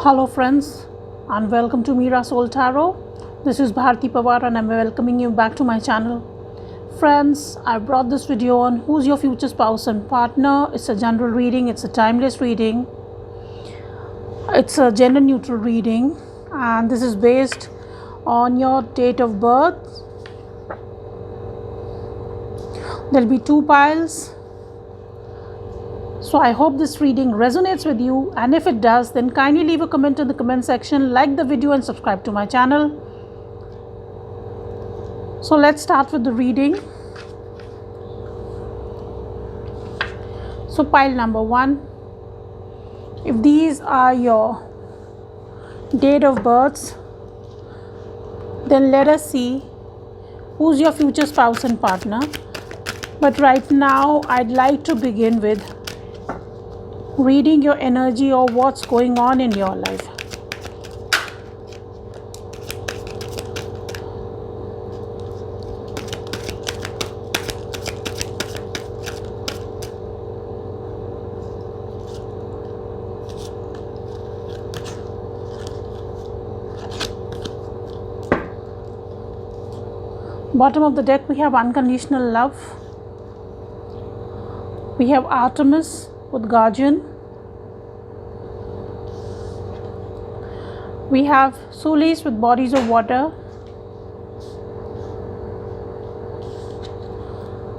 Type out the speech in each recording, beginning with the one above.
Hello friends and welcome to Mira Soul Tarot. This is Bharti Pawar and I'm welcoming you back to my channel. Friends, I brought this video on who's your future spouse and partner. It's a general reading, it's a timeless reading, it's a gender neutral reading, and this is based on your date of birth. There'll be two piles. So I hope this reading resonates with you, and if it does, then kindly leave a comment in the comment section, like the video and subscribe to my channel. So let's start with the reading. So pile number 1. If these are your date of births, then let us see who's your future spouse and partner. But right now I'd like to begin with reading your energy or what's going on in your life. Bottom of the deck we have unconditional love. We have Artemis with Guardian. We have Solis with Bodies of Water.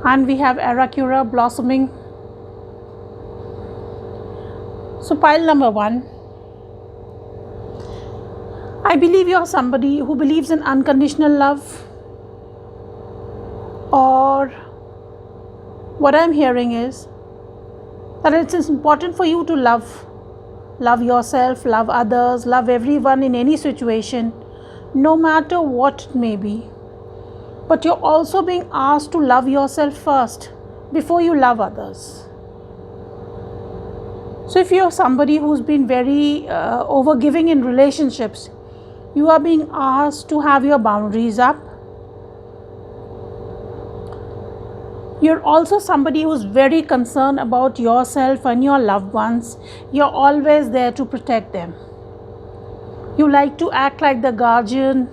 And we have Aracura blossoming. So pile number 1. I believe you are somebody who believes in unconditional love, or what I'm hearing is that it is important for you to love yourself, love others, love everyone in any situation, no matter what it may be. But you're also being asked to love yourself first before you love others. So if you're somebody who's been very overgiving in relationships, you are being asked to have your boundaries up. You're also somebody who's very concerned about yourself and your loved ones. You're always there to protect them. You like to act like the guardian,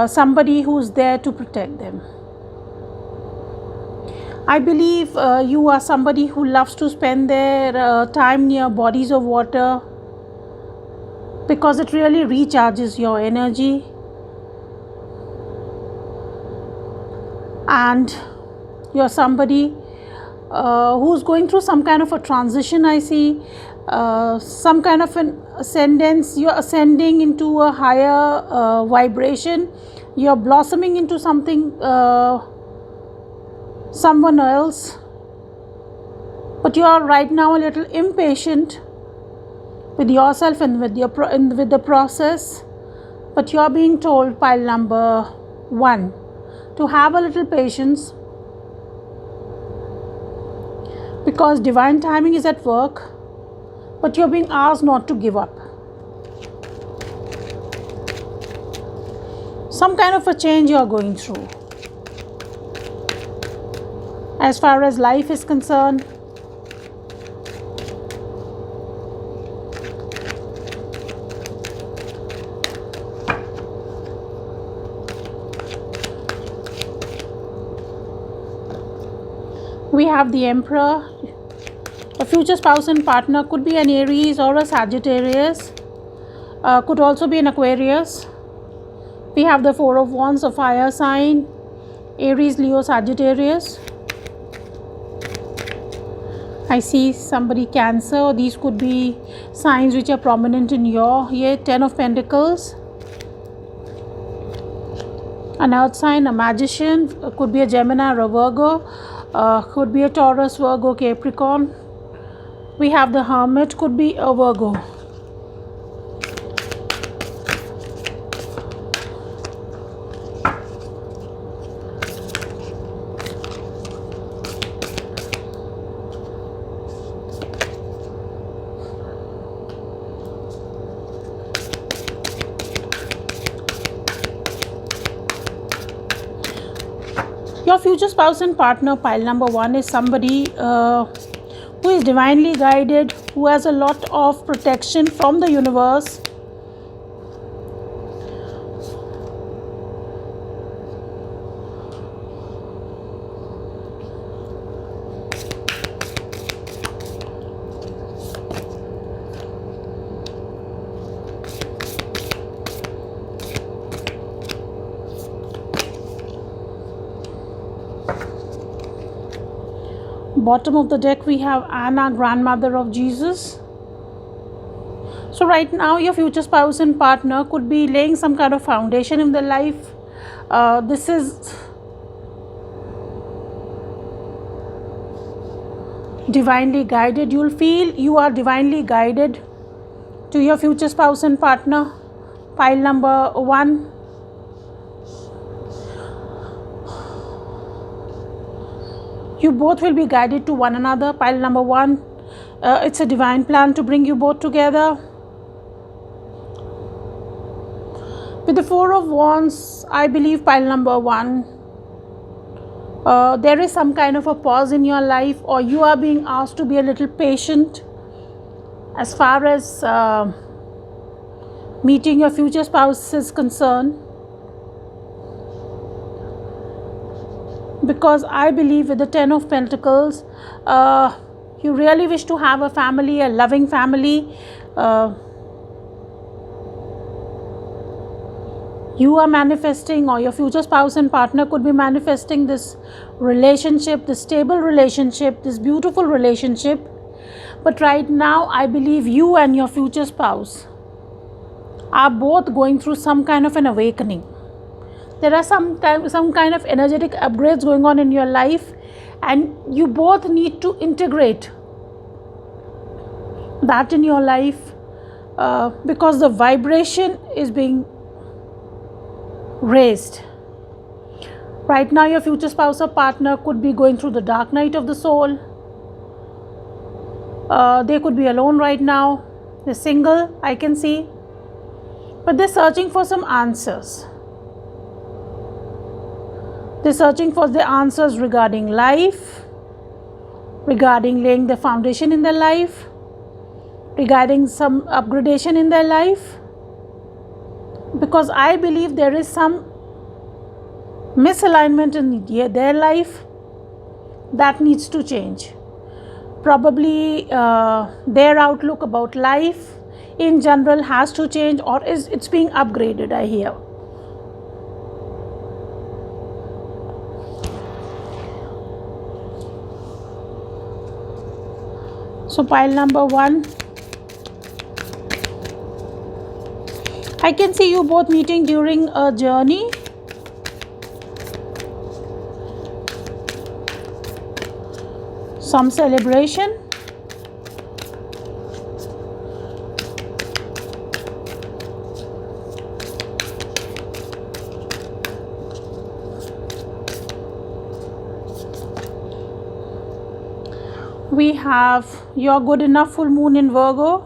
somebody who's there to protect them. I believe you are somebody who loves to spend their time near bodies of water because it really recharges your energy. And you're somebody who's going through some kind of a transition. I see some kind of an ascendance. You're ascending into a higher vibration. You're blossoming into something, someone else. But you are right now a little impatient with yourself and with the process. But you are being told, pile number 1, to have a little patience, because divine timing is at work, but you're being asked not to give up. Some kind of a change you're going through. As far as life is concerned, we have the Emperor. A future spouse and partner could be an Aries or a Sagittarius, could also be an Aquarius. We have the Four of Wands, a fire sign, Aries, Leo, Sagittarius. I see somebody Cancer. These could be signs which are prominent in your year. 10 of Pentacles. An earth sign, a Magician, could be a Gemini or a Virgo, could be a Taurus, Virgo, Capricorn. We have the Hermit, could be a Virgo. Your future spouse and partner, pile number 1, is somebody who is divinely guided, who has a lot of protection from the universe. Bottom of the deck we have Anna, grandmother of Jesus. So right now your future spouse and partner could be laying some kind of foundation in their life. This is divinely guided. You'll feel you are divinely guided to your future spouse and partner. Pile number 1. You both will be guided to one another. Pile number 1. It's a divine plan to bring you both together. With the 4 of Wands, I believe pile number 1, there is some kind of a pause in your life, or you are being asked to be a little patient as far as meeting your future spouse is concerned. Because I believe with the 10 of Pentacles, you really wish to have a family, a loving family. You are manifesting, or your future spouse and partner could be manifesting this relationship, this stable relationship, this beautiful relationship. But right now, I believe you and your future spouse are both going through some kind of an awakening. There are some kind of energetic upgrades going on in your life, and you both need to integrate that in your life, because the vibration is being raised. Right now your future spouse or partner could be going through the dark night of the soul. They could be alone right now. They're single, I can see, but they're searching for some answers. They're searching for the answers regarding life, regarding laying the foundation in their life, regarding some upgradation in their life. Because I believe there is some misalignment in their life that needs to change. Probably their outlook about life in general has to change, or it's being upgraded, I hear. So pile number 1. I can see you both meeting during a journey. Some celebration. We have your good enough full moon in Virgo.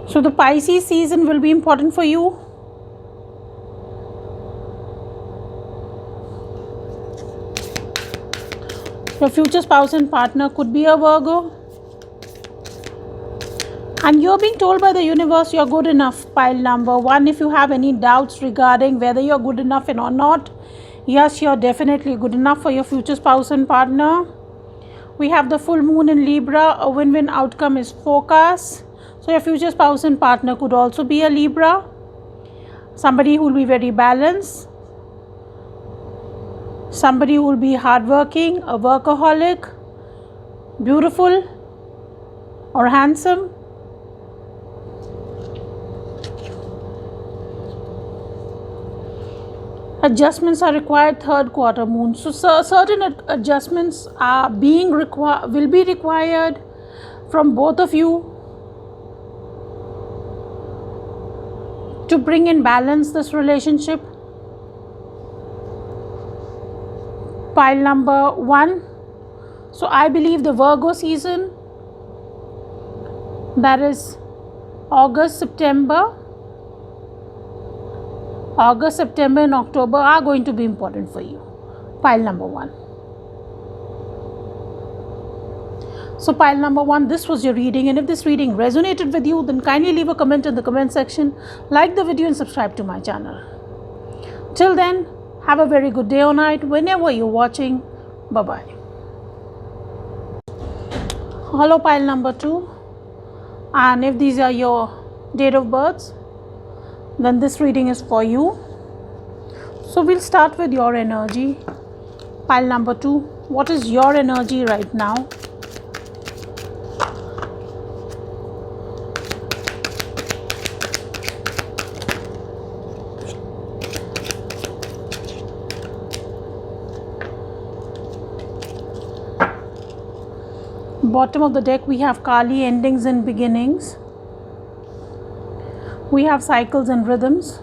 So the Pisces season will be important for you. Your future spouse and partner could be a Virgo. And you're being told by the universe you're good enough. Pile number 1. If you have any doubts regarding whether you're good enough or not, yes, you're definitely good enough for your future spouse and partner. We have the full moon in Libra. A win-win outcome is forecast. So your future spouse and partner could also be a Libra. Somebody who will be very balanced. Somebody who will be hardworking, a workaholic, beautiful or handsome. Adjustments are required, third quarter moon. So certain adjustments are will be required from both of you to bring in balance this relationship. Pile number 1. So I believe the Virgo season, that is August, September, August, September, and October are going to be important for you. Pile number 1. So pile number 1, this was your reading, and if this reading resonated with you, then kindly leave a comment in the comment section, like the video and subscribe to my channel. Till then, have a very good day or night whenever you're watching. Bye-bye. Hello pile number 2, and if these are your date of births, then this reading is for you. So we'll start with your energy. Pile number 2, what is your energy right now? Bottom of the deck, we have Kali, endings and beginnings. We have cycles and rhythms.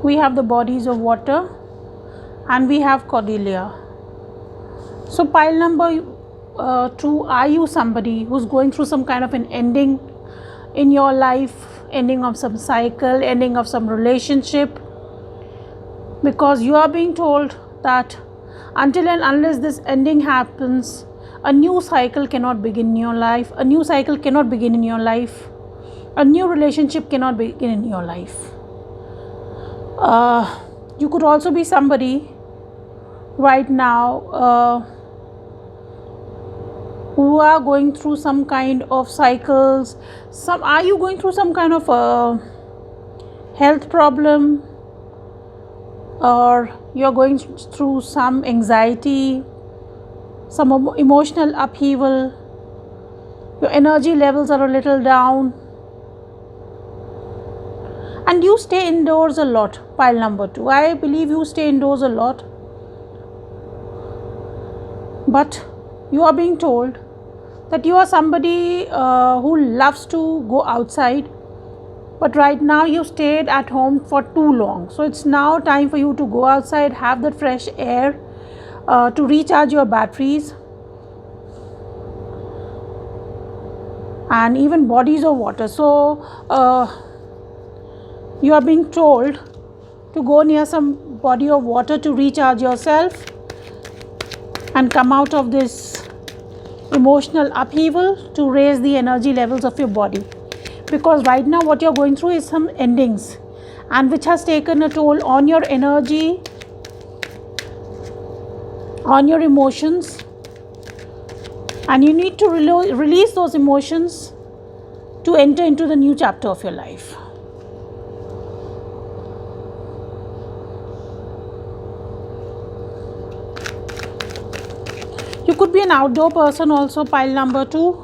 We have the bodies of water, and we have Cordelia. So pile number 2, are you somebody who's going through some kind of an ending in your life, ending of some cycle, ending of some relationship? Because you are being told that until and unless this ending happens, a new cycle cannot begin in your life. A new cycle cannot begin in your life. A new relationship cannot begin in your life. You could also be somebody right now who are going through some kind of cycles. Are you going through some kind of a health problem, or you're going through some anxiety, some emotional upheaval? Your energy levels are a little down, and you stay indoors a lot. Pile number 2, I believe you stay indoors a lot, but you are being told that you are somebody who loves to go outside, but right now you stayed at home for too long. So it's now time for you to go outside, have that fresh air, to recharge your batteries. And even bodies of water. So you are being told to go near some body of water to recharge yourself and come out of this emotional upheaval, to raise the energy levels of your body. Because right now what you're going through is some endings, and which has taken a toll on your energy, on your emotions, and you need to release those emotions to enter into the new chapter of your life. You could be an outdoor person also. Pile number 2.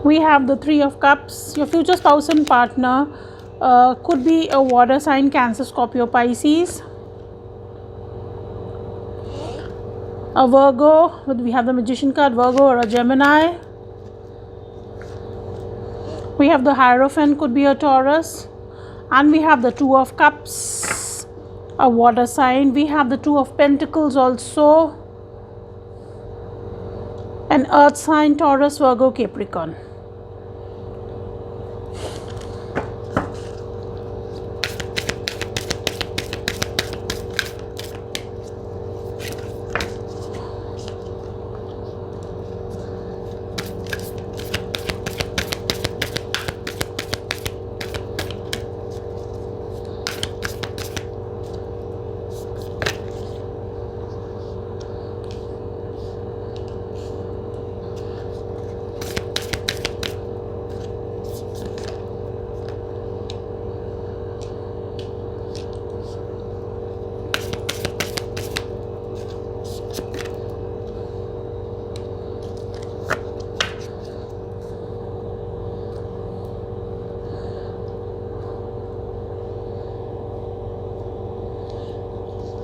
We have the 3 of Cups. Your future spouse and partner could be a water sign, Cancer, Scorpio, Pisces. A Virgo, we have the Magician card, Virgo or a Gemini. We have the Hierophant, could be a Taurus. And we have the 2 of Cups, a water sign. We have the 2 of Pentacles also, an earth sign, Taurus, Virgo, Capricorn.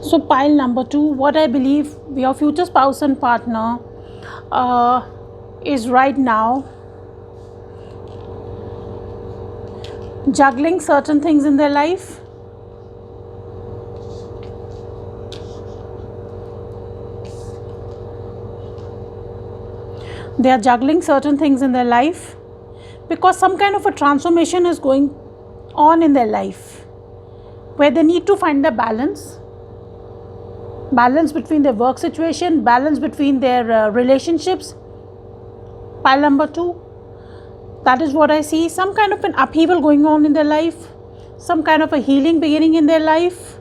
So pile number 2, what I believe your future spouse and partner is right now juggling certain things in their life. They are juggling certain things in their life because some kind of a transformation is going on in their life where they need to find a balance between their work situation, balance between their relationships. Pile number 2, that is what I see. Some kind of an upheaval going on in their life, some kind of a healing beginning in their life.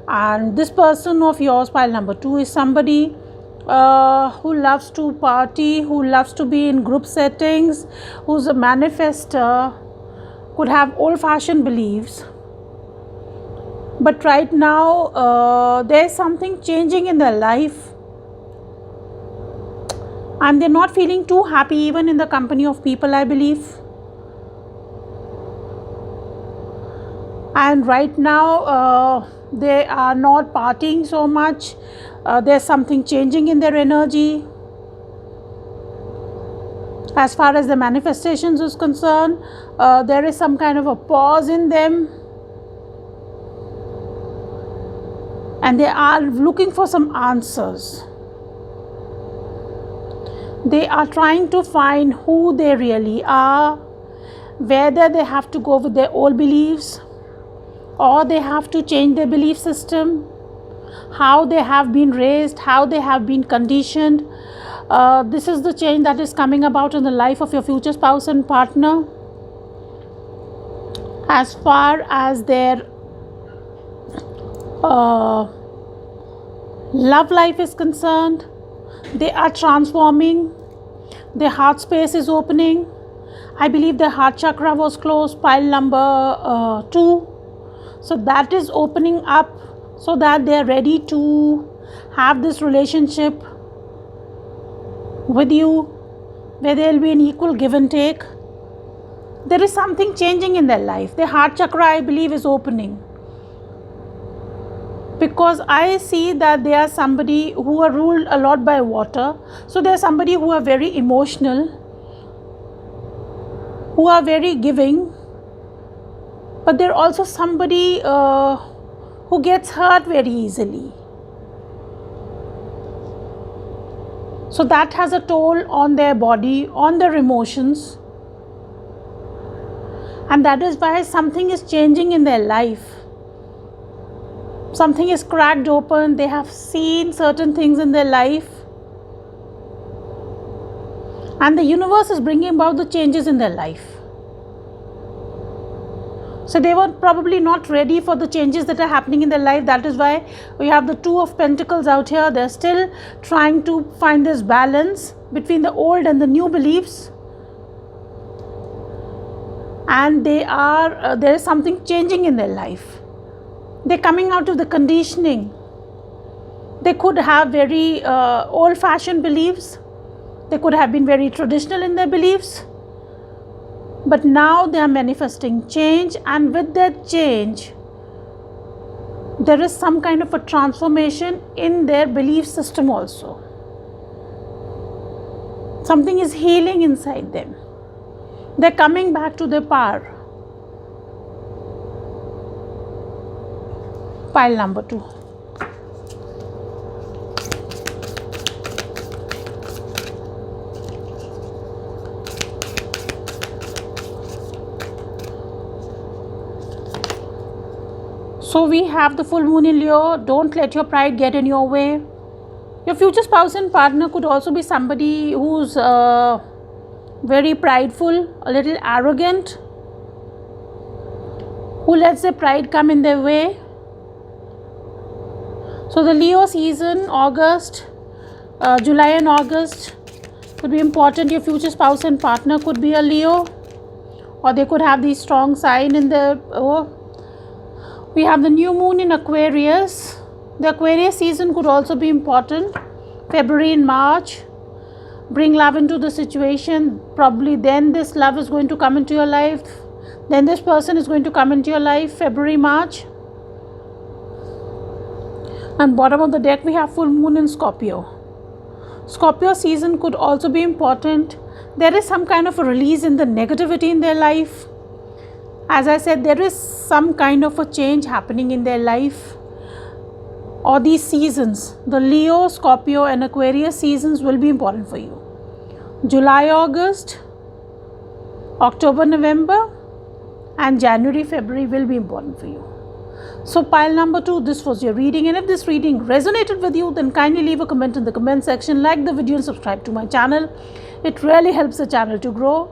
And this person of yours, pile number 2, is somebody who loves to party, who loves to be in group settings, who's a manifester, could have old-fashioned beliefs. But right now, there's something changing in their life. And they're not feeling too happy even in the company of people, I believe. And right now, they are not partying so much. There's something changing in their energy. As far as the manifestations is concerned, there is some kind of a pause in them. And they are looking for some answers. They are trying to find who they really are, whether they have to go with their old beliefs or they have to change their belief system, how they have been raised, how they have been conditioned. This is the change that is coming about in the life of your future spouse and partner. As far as their love life is concerned, they are transforming. Their heart space is opening. I believe the heart chakra was closed, pile number 2. So that is opening up so that they are ready to have this relationship with you where there will be an equal give and take. There is something changing in their life. Their heart chakra, I believe, is opening. Because I see that they are somebody who are ruled a lot by water. So they are somebody who are very emotional, who are very giving. But they're also somebody who gets hurt very easily. So that has a toll on their body, on their emotions. And that is why something is changing in their life. Something is cracked open. They have seen certain things in their life. And the universe is bringing about the changes in their life. So they were probably not ready for the changes that are happening in their life. That is why we have the 2 of Pentacles out here. They're still trying to find this balance between the old and the new beliefs. And there is something changing in their life. They're coming out of the conditioning. They could have very old-fashioned beliefs. They could have been very traditional in their beliefs. But now they are manifesting change, and with that change, there is some kind of a transformation in their belief system also. Something is healing inside them. They're coming back to their power. Pile number 2. So we have the full moon in Leo. Don't let your pride get in your way. Your future spouse and partner could also be somebody who's very prideful, a little arrogant, who lets their pride come in their way. So the Leo season, July and August could be important. Your future spouse and partner could be a Leo, or they could have the strong sign in the we have the new moon in Aquarius. The Aquarius season could also be important. February and March. Bring love into the situation. Probably then this love is going to come into your life. Then this person is going to come into your life. February, March. And bottom of the deck we have full moon in Scorpio. Scorpio season could also be important. There is some kind of a release in the negativity in their life. As I said, there is some kind of a change happening in their life. Or these seasons, the Leo, Scorpio and Aquarius seasons will be important for you. July, August, October, November, and January, February will be important for you. So pile number 2, this was your reading, and if this reading resonated with you, then kindly leave a comment in the comment section, like the video and subscribe to my channel. It really helps the channel to grow.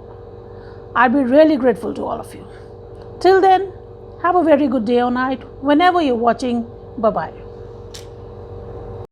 I'll be really grateful to all of you. Till then, have a very good day or night whenever you're watching. Bye-bye.